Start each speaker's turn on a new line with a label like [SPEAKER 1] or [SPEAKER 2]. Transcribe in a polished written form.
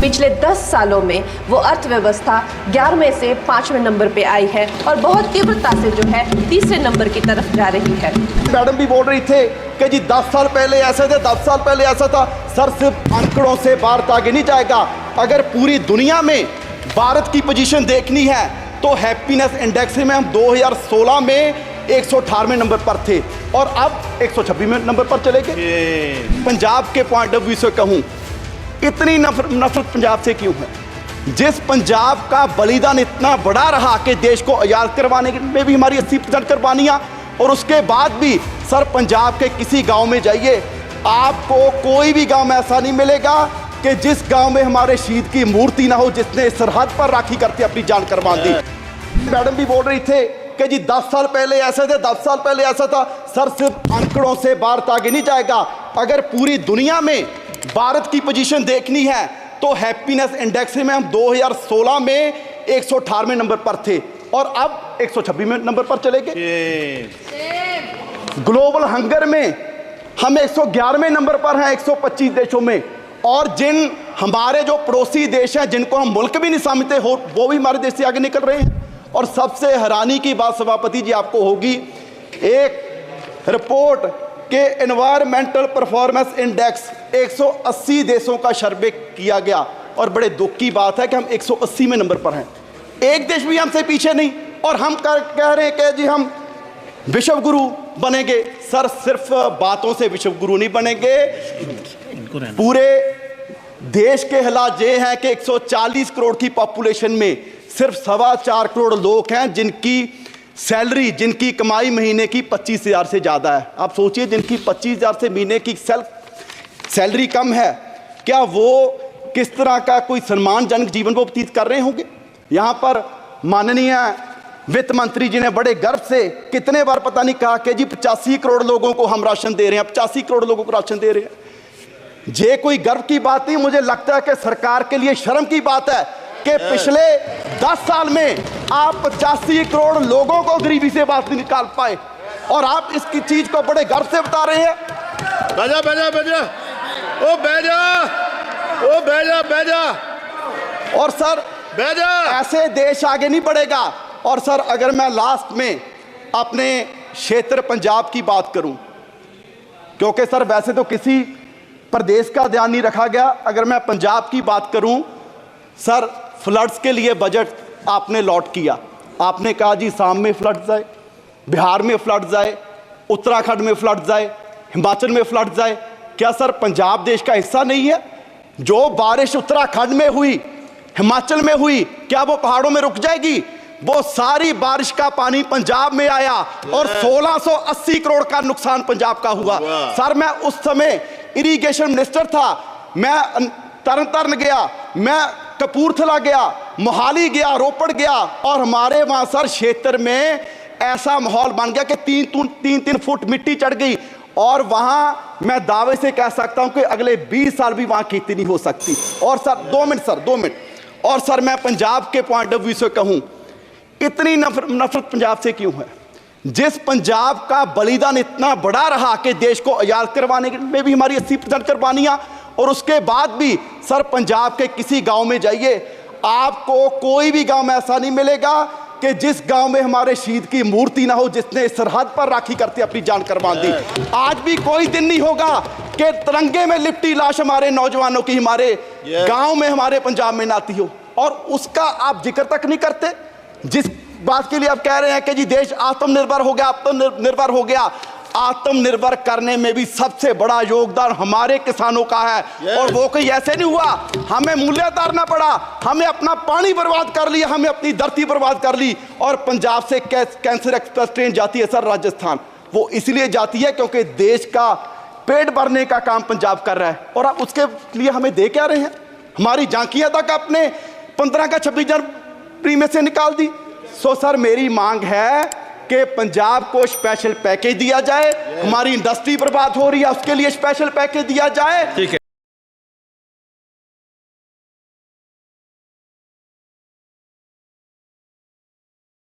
[SPEAKER 1] पिछले 10 सालों में वो अर्थव्यवस्था 11वें से 5वें नंबर पे आई है और बहुत तीव्रता से जो है तीसरे नंबर की तरफ जा रही है।
[SPEAKER 2] मैडम भी बोल रही थे कि जी 10 साल पहले ऐसे थे, 10 साल पहले ऐसा था। सर, सिर्फ आंकड़ों से भारत आगे नहीं जाएगा। अगर पूरी दुनिया में भारत की पोजीशन देखनी है तो हैप्पीनेस इंडेक्स में हम 2016 में 118वें नंबर पर थे और अब 126वें नंबर पर चले गए। पंजाब के पॉइंट ऑफ व्यू से कहूँ, इतनी नफरत पंजाब से क्यों है? जिस पंजाब का बलिदान इतना बड़ा रहा कि देश को आज़ाद करवाने में भी हमारी 80% कुर्बानियाँ, और उसके बाद भी सर पंजाब के किसी गांव में जाइए, आपको कोई भी गांव में ऐसा नहीं मिलेगा कि जिस गांव में हमारे शहीद की मूर्ति ना हो, जिसने सरहद पर राखी करके अपनी जान कुर्बान दी। मैडम भी बोल रही थे कि जी 10 साल पहले ऐसे थे, 10 साल पहले ऐसा था। सर, सिर्फ आंकड़ों से भारत आगे नहीं जाएगा। अगर पूरी दुनिया में भारत की पोजीशन देखनी है तो हैप्पीनेस इंडेक्स में हम 2016 में 118वें नंबर पर थे और अब 126वें नंबर पर चले गए। ग्लोबल हंगर में हम 111वें नंबर पर हैं 125 देशों में, और जिन हमारे जो पड़ोसी देश हैं जिनको हम मुल्क भी नहीं समझते हो, वो भी हमारे देश से आगे निकल रहे हैं। और सबसे हैरानी की बात सभापति जी आपको होगी, एक रिपोर्ट के एनवायरमेंटल परफॉर्मेंस इंडेक्स 180 देशों का सर्वे किया गया और बड़े दुख की बात है कि हम 180वें नंबर पर हैं। एक देश भी हमसे पीछे नहीं, और हम कह रहे हैं कि जी हम विश्व गुरु बनेंगे। सर, सिर्फ बातों से विश्व गुरु नहीं बनेंगे। पूरे देश के हालात ये हैं कि 140 करोड़ की पॉपुलेशन में सिर्फ 4.25 करोड़ लोग हैं जिनकी सैलरी, जिनकी कमाई महीने की 25,000 से ज़्यादा है। आप सोचिए, जिनकी 25,000 से महीने की सैलरी कम है, क्या वो किस तरह का कोई सम्मानजनक जीवन वो व्यतीत कर रहे होंगे? यहाँ पर माननीय वित्त मंत्री जी ने बड़े गर्व से कितने बार पता नहीं कहा कि जी 85 करोड़ लोगों को हम राशन दे रहे हैं, 85 करोड़ लोगों को राशन दे रहे हैं। ये कोई गर्व की बात नहीं, मुझे लगता है कि सरकार के लिए शर्म की बात है कि पिछले 10 साल में आप 85 करोड़ लोगों को गरीबी से बाहर निकाल पाए, और आप इसकी चीज को बड़े गर्व से बता रहे हैं।
[SPEAKER 3] बैजा बैजा बैजा, ओ बैजा, ओ बैजा बैजा।
[SPEAKER 2] और सर
[SPEAKER 3] बैजा,
[SPEAKER 2] ऐसे देश आगे नहीं बढ़ेगा। और सर, अगर मैं लास्ट में अपने क्षेत्र पंजाब की बात करूं, क्योंकि सर वैसे तो किसी प्रदेश का ध्यान नहीं रखा गया, अगर मैं पंजाब की बात करूं, सर फ्लड्स के लिए बजट आपने लॉट किया। आपने कहा जी शाम में फ्लड्स आए, बिहार में फ्लड्स आए, उत्तराखंड में फ्लड्स आए, हिमाचल में फ्लड्स आए। क्या सर पंजाब देश का हिस्सा नहीं है? जो बारिश उत्तराखंड में हुई, हिमाचल में हुई, क्या वो पहाड़ों में रुक जाएगी? वो सारी बारिश का पानी पंजाब में आया और 1680 करोड़ का नुकसान पंजाब का हुआ। सर, मैं उस समय इरिगेशन मिनिस्टर था, मैं तरन गया, मैं कपूरथला गया, मोहाली गया, रोपड़ गया, और हमारे वहां सर क्षेत्र में ऐसा माहौल बन गया कि 3 फुट मिट्टी चढ़ गई, और वहां मैं दावे से कह सकता हूं कि अगले 20 साल भी वहां खेती नहीं हो सकती। और सर 2 मिनट, और सर मैं पंजाब के पॉइंट ऑफ व्यू से कहूं, इतनी नफरत पंजाब से क्यों है? जिस पंजाब का बलिदान इतना बड़ा रहा कि देश को आज़ाद करवाने में भी हमारी 80% कुर्बानियाँ, और उसके बाद भी सर पंजाब के किसी गांव में जाइए, आपको कोई भी गांव में ऐसा नहीं मिलेगा कि जिस गांव में हमारे शहीद की मूर्ति ना हो, जिसने सरहद पर राखी करते अपनी जान कुर्बान दी। आज भी कोई दिन नहीं होगा कि तिरंगे में लिपटी लाश हमारे नौजवानों की हमारे गांव में, हमारे पंजाब में ना आती हो, और उसका आप जिक्र तक नहीं करते। जिस बात के लिए आप कह रहे हैं कि जी देश आत्मनिर्भर हो गया, आत्मनिर्भर हो गया, आत्मनिर्भर करने में भी सबसे बड़ा योगदान हमारे किसानों का है। और वो कोई ऐसे नहीं हुआ, हमें मूल्य उतारना पड़ा, हमें अपना पानी बर्बाद कर लिया, हमें अपनी धरती बर्बाद कर ली। और पंजाब से कैंसर एक्सप्रेस ट्रेन जाती है सर राजस्थान, वो इसलिए जाती है क्योंकि देश का पेट भरने का काम पंजाब कर रहा है, और आप उसके लिए हमें दे क्या रहे हैं? हमारी झांकियां तक आपने 15 का 26 जनवरी में से निकाल दी। सो सर मेरी मांग है कि पंजाब को स्पेशल पैकेज दिया जाए, हमारी इंडस्ट्री बर्बाद हो रही है, उसके लिए स्पेशल पैकेज दिया जाए।